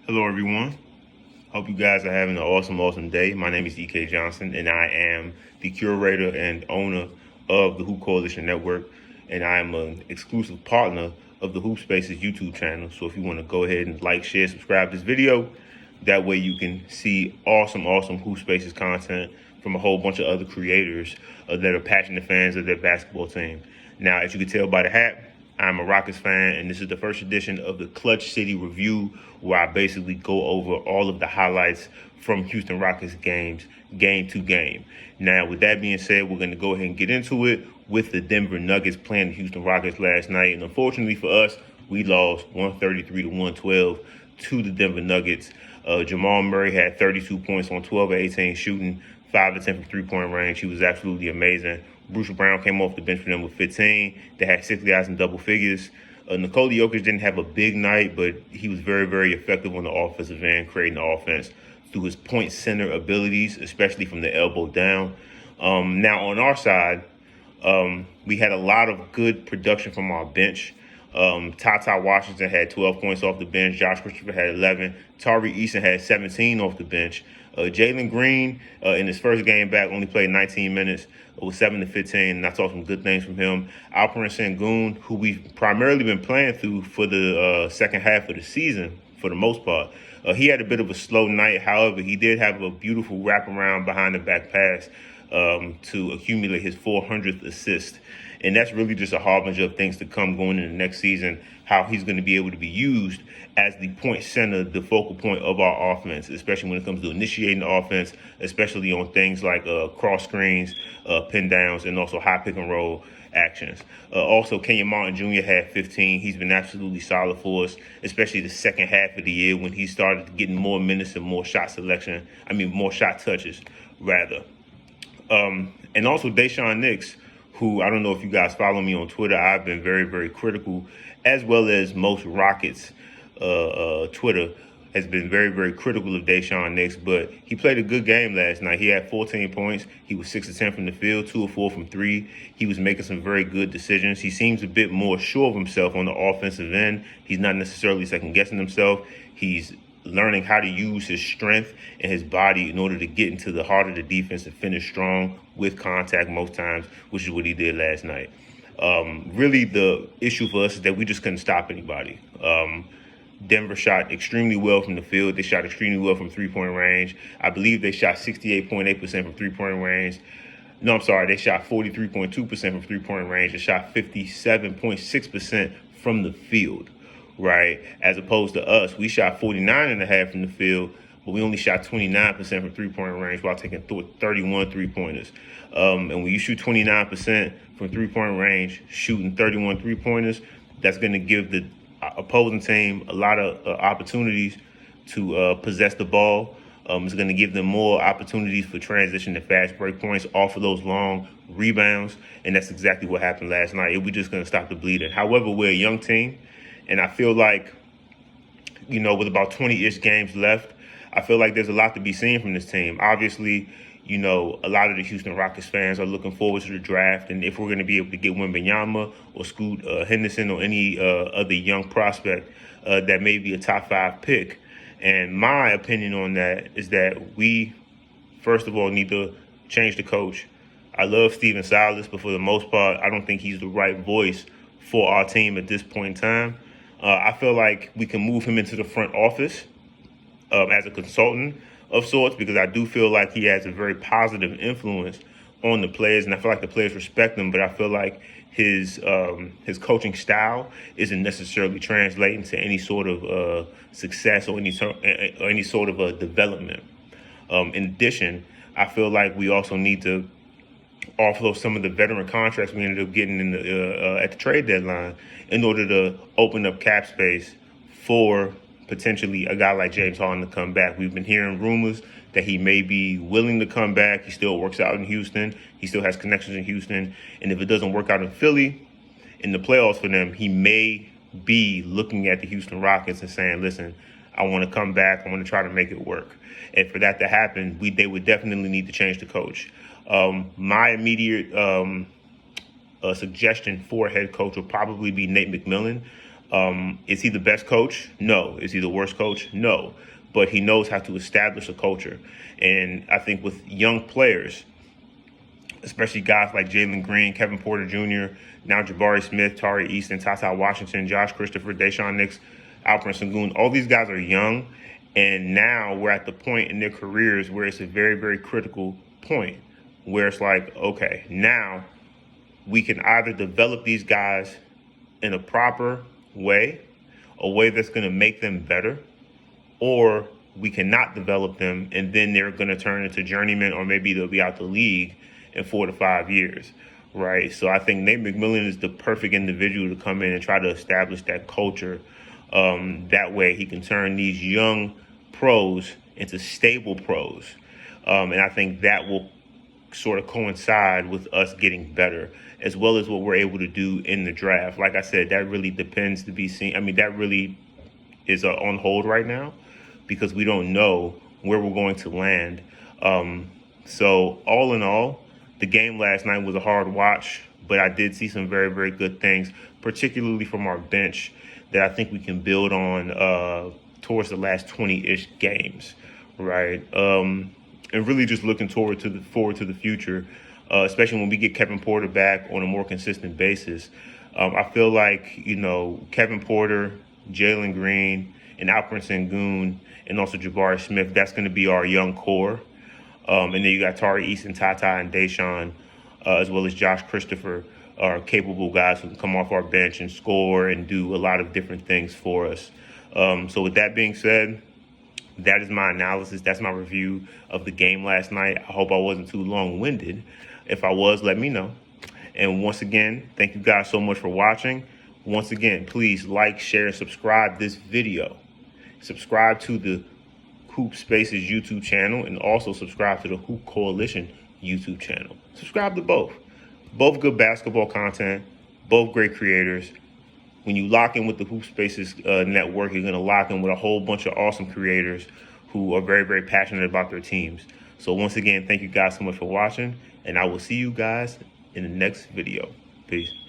Hello, everyone. Hope you guys are having an awesome day. My name is EK Johnson, and I am the curator and owner of the HoopCoalition Network, and I am an exclusive partner of the HoopSpaces YouTube channel. So if you want to go ahead and like, share, subscribe this video, that way you can see awesome HoopSpaces content from a whole bunch of other creators that are passionate fans of their basketball team. Now, as you can tell by the hat, I'm a Rockets fan, and this is the first edition of the Clutch City Review, where I basically go over all of the highlights from Houston Rockets games, game to game. Now, with that being said, we're going to go ahead and get into it with the Denver Nuggets playing the Houston Rockets last night. And unfortunately for us, we lost 133-112 to the Denver Nuggets. Jamal Murray had 32 points on 12 of 18 shooting, 5 of 10 from three-point range. He was absolutely amazing. Bruce Brown came off the bench for them with 15. They had 6 guys in double figures. Nikola Jokic didn't have a big night, but he was very effective on the offensive end, creating the offense through his point center abilities, especially from the elbow down. Now, on our side, we had a lot of good production from our bench. Tata Washington had 12 points off the bench. Josh Christopher had 11. Tari Eason had 17 off the bench. Jalen Green, in his first game back, only played 19 minutes, was 7 of 15, and I saw some good things from him. Alperen Sengun, who we've primarily been playing through for the second half of the season, for the most part, he had a bit of a slow night. However, he did have a beautiful wraparound behind the back pass to accumulate his 400th assist. And that's really just a harbinger of things to come going into the next season, how he's going to be able to be used as the point center, the focal point of our offense, especially when it comes to initiating the offense, especially on things like cross screens, pin downs, and also high pick and roll actions. Also, Kenyon Martin Jr. had 15. He's been absolutely solid for us, especially the second half of the year when he started getting more minutes and more shot selection. More shot touches, rather. And also Daishawn Nix, who, I don't know if you guys follow me on Twitter, I've been very critical, as well as most Rockets Twitter has been very critical of Daishawn Nix, but he played a good game last night. He had 14 points. He was 6 of 10 from the field, 2 of 4 from 3. He was making some very good decisions. He seems a bit more sure of himself on the offensive end. He's not necessarily second-guessing himself. He's learning how to use his strength and his body in order to get into the heart of the defense and finish strong with contact most times, which is what he did last night. Really, the issue for us is that we just couldn't stop anybody. Denver shot extremely well from the field. They shot extremely well from three-point range. I believe they shot 68.8% from three-point range. No, I'm sorry. They shot 43.2% from three-point range. They shot 57.6% from the field, right? As opposed to us, we shot 49.5% from the field, but we only shot 29% from three-point range while taking 31 three-pointers. And when you shoot 29% from three-point range, shooting 31 three-pointers, that's going to give the opposing team a lot of opportunities to possess the ball. It's going to give them more opportunities for transition and fast break points off of those long rebounds, and that's exactly what happened last night. We're just going to stop the bleeding. However, we're a young team, and I feel like, with about 20-ish games left, I feel like there's a lot to be seen from this team. Obviously, a lot of the Houston Rockets fans are looking forward to the draft, and if we're going to be able to get Wembanyama or Scoot Henderson or any other young prospect that may be a top 5 pick. And my opinion on that is that we, first of all, need to change the coach. I love Steven Silas, but for the most part, I don't think he's the right voice for our team at this point in time. I feel like we can move him into the front office as a consultant of sorts, because I do feel like he has a very positive influence on the players, and I feel like the players respect him, but I feel like his coaching style isn't necessarily translating to any sort of success or any sort of development. In addition, I feel like we also need to offload some of the veteran contracts we ended up getting at the trade deadline in order to open up cap space for potentially a guy like James Harden to come back. We've been hearing rumors that he may be willing to come back. He still works out in Houston. He still has connections in Houston. And if it doesn't work out in Philly, in the playoffs for them, he may be looking at the Houston Rockets and saying, listen, I want to come back. I want to try to make it work. And for that to happen, they would definitely need to change the coach. My immediate suggestion for a head coach will probably be Nate McMillan. Is he the best coach? No. Is he the worst coach? No. But he knows how to establish a culture. And I think with young players, especially guys like Jalen Green, Kevin Porter Jr., now Jabari Smith, Tari Easton, Tata Washington, Josh Christopher, Deshaun Nix, Alperen Sengun, all these guys are young. And now we're at the point in their careers where it's a very, very critical point where it's like, okay, now we can either develop these guys in a proper way, a way that's going to make them better, or we cannot develop them and then they're going to turn into journeymen, or maybe they'll be out the league in 4 to 5 years, right? So I think Nate McMillan is the perfect individual to come in and try to establish that culture. That way he can turn these young pros into stable pros. And I think that will sort of coincide with us getting better, as well as what we're able to do in the draft. Like I said, that really depends to be seen. I mean, that really is on hold right now because we don't know where we're going to land. So all in all, the game last night was a hard watch, but I did see some very, very good things, particularly from our bench, that I think we can build on towards the last 20-ish games, right? And really just looking forward to the future, especially when we get Kevin Porter back on a more consistent basis. I feel like, Kevin Porter, Jalen Green, and Alperen Sengun, and also Jabari Smith, that's going to be our young core. And then you got Tari Easton, Tata, and Deshaun, as well as Josh Christopher, are capable guys who can come off our bench and score and do a lot of different things for us. So with that being said, that is my analysis. That's my review of the game last night. I hope I wasn't too long-winded. If I was, let me know. And once again, thank you guys so much for watching. Once again, please like, share, and subscribe this video. Subscribe to the HoopSpaces YouTube channel, and also subscribe to the HoopCoalition YouTube channel. Subscribe to both. Both good basketball content, both great creators. When you lock in with the HoopSpaces network, you're going to lock in with a whole bunch of awesome creators who are very, very passionate about their teams. So once again, thank you guys so much for watching, and I will see you guys in the next video. Peace.